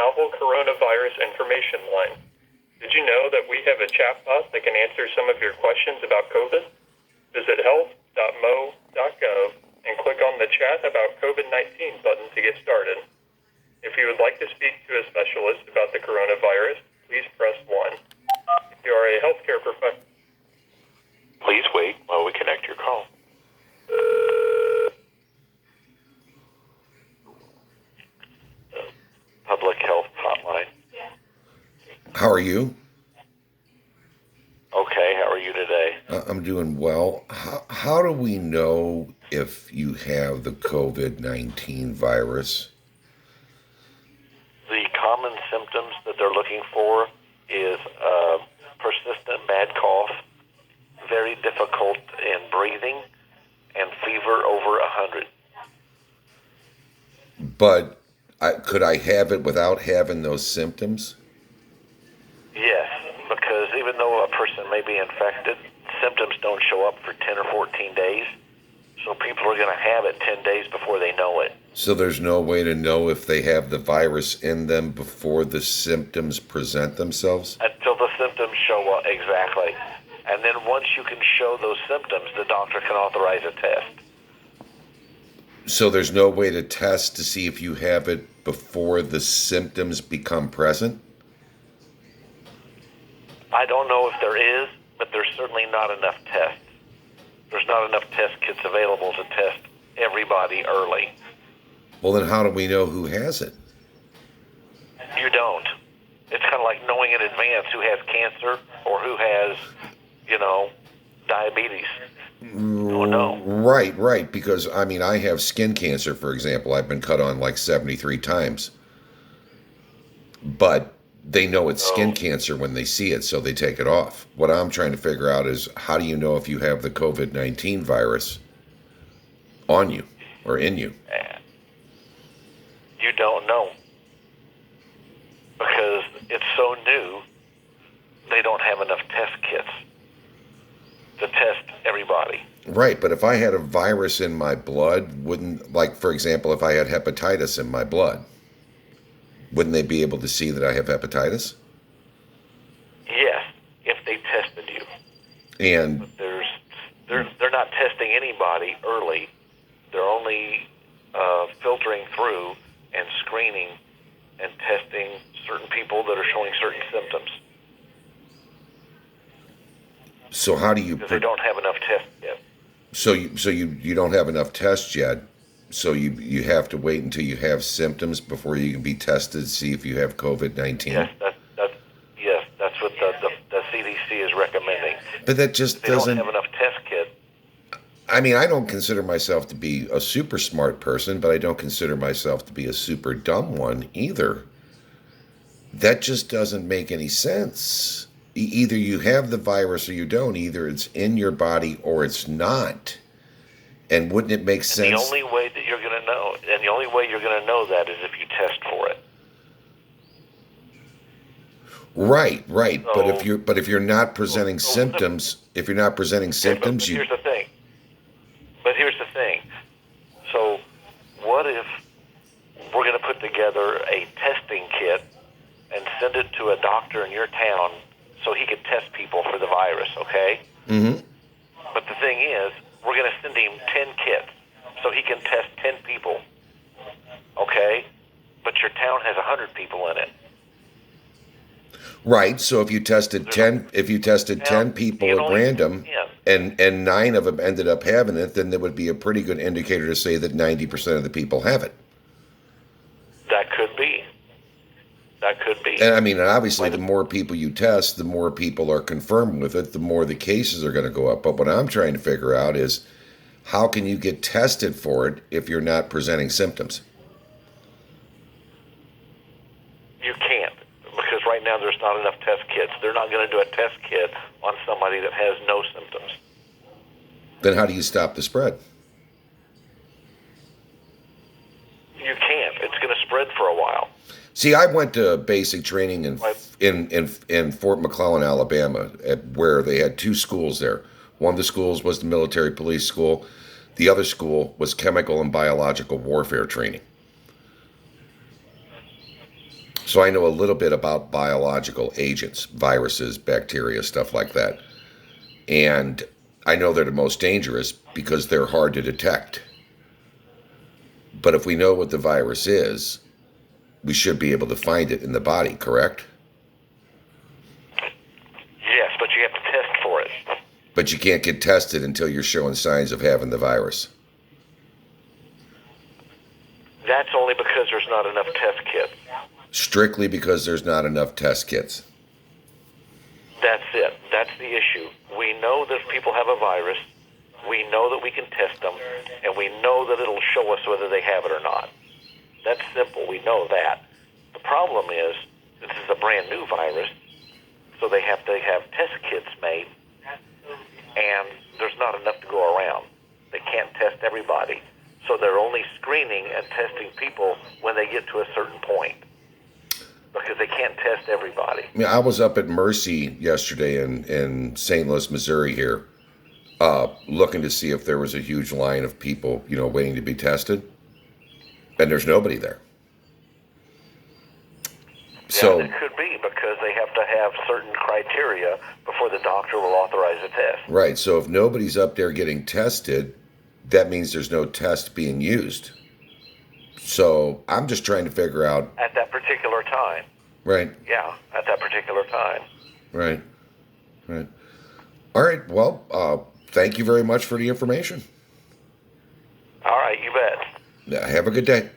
novel coronavirus information line. Did you know that we have a chatbot that can answer some of your questions about COVID? Visit health.mo.gov and click on the Chat About COVID-19 button to get started. If you would like to speak to a specialist about the coronavirus, please press 1. If you are a healthcare professional, please wait while we connect your call. Public Health Hotline. How are you? Okay, how are you today? I'm doing well. How do we know if you have the COVID-19 virus? The common symptoms that they're looking for is persistent bad cough, very difficult in breathing, and fever over 100. But could I have it without having those symptoms? Yes, because even though a person may be infected, symptoms don't show up for 10 or 14 days. So people are going to have it 10 days before they know it. So there's no way to know if they have the virus in them before the symptoms present themselves? Until the symptoms show up, exactly. And then once you can show those symptoms, the doctor can authorize a test. So there's no way to test to see if you have it before the symptoms become present? I don't know if there is, but there's certainly not enough tests. There's not enough test kits available to test everybody early. Well, then how do we know who has it? You don't. It's kind of like knowing in advance who has cancer or who has, diabetes. Oh, no. Right. Because, I have skin cancer, for example. I've been cut on like 73 times. But they know it's skin cancer when they see it, so they take it off. What I'm trying to figure out is, how do you know if you have the COVID-19 virus on you or in you? You don't know. Because it's so new, they don't have enough test kits to test everybody. Right, but if I had a virus in my blood, for example, if I had hepatitis in my blood, wouldn't they be able to see that I have hepatitis? Yes, if they tested you. And but they're not testing anybody early. They're only filtering through and screening and testing certain people that are showing certain symptoms. So how do you? Because they don't have enough tests yet. So you don't have enough tests yet. So you have to wait until you have symptoms before you can be tested to see if you have COVID-19? Yes, that's what the CDC is recommending. But that just they doesn't... don't have enough test kits. I don't consider myself to be a super smart person, but I don't consider myself to be a super dumb one either. That just doesn't make any sense. Either you have the virus or you don't. Either it's in your body or it's not. And wouldn't it make sense? The only way that you're going to know, and the only way you're going to know that is if you test for it. Right. So, but if you're not presenting symptoms, here's the thing. But here's the thing. So, what if we're going to put together a testing kit and send it to a doctor in your town so he could test people for the virus? Okay. Mm-hmm. But the thing is, we're going to send him 10 kits so he can test 10 people, okay? But your town has 100 people in it. Right. So if you tested 10 people at random, and 9 of them ended up having it, then there would be a pretty good indicator to say that 90% of the people have it. That could be. And obviously, the more people you test, the more people are confirmed with it, the more the cases are going to go up. But what I'm trying to figure out is, how can you get tested for it if you're not presenting symptoms? You can't, because right now there's not enough test kits. They're not going to do a test kit on somebody that has no symptoms. Then how do you stop the spread? You can't. It's going to spread for a while. See, I went to basic training in Fort McClellan, Alabama, where they had 2 schools there. One of the schools was the military police school. The other school was chemical and biological warfare training. So I know a little bit about biological agents, viruses, bacteria, stuff like that. And I know they're the most dangerous because they're hard to detect. But if we know what the virus is, we should be able to find it in the body, correct? Yes, but you have to test for it. But you can't get tested until you're showing signs of having the virus. That's only because there's not enough test kits. Strictly because there's not enough test kits. That's it. That's the issue. We know that if people have a virus, we know that we can test them, and we know that it'll show us whether they have it or not. That's simple. We know that. The problem is, this is a brand new virus, so they have to have test kits made, and there's not enough to go around. They can't test everybody. So they're only screening and testing people when they get to a certain point, because they can't test everybody. I mean, I was up at Mercy yesterday in St. Louis, Missouri here, looking to see if there was a huge line of people, waiting to be tested. And there's nobody there. So it could be because they have to have certain criteria before the doctor will authorize a test. Right. So if nobody's up there getting tested, that means there's no test being used. So I'm just trying to figure out. At that particular time. Right. Yeah, at that particular time. Right. Right. All right. Well, thank you very much for the information. All right, you bet. Have a good day.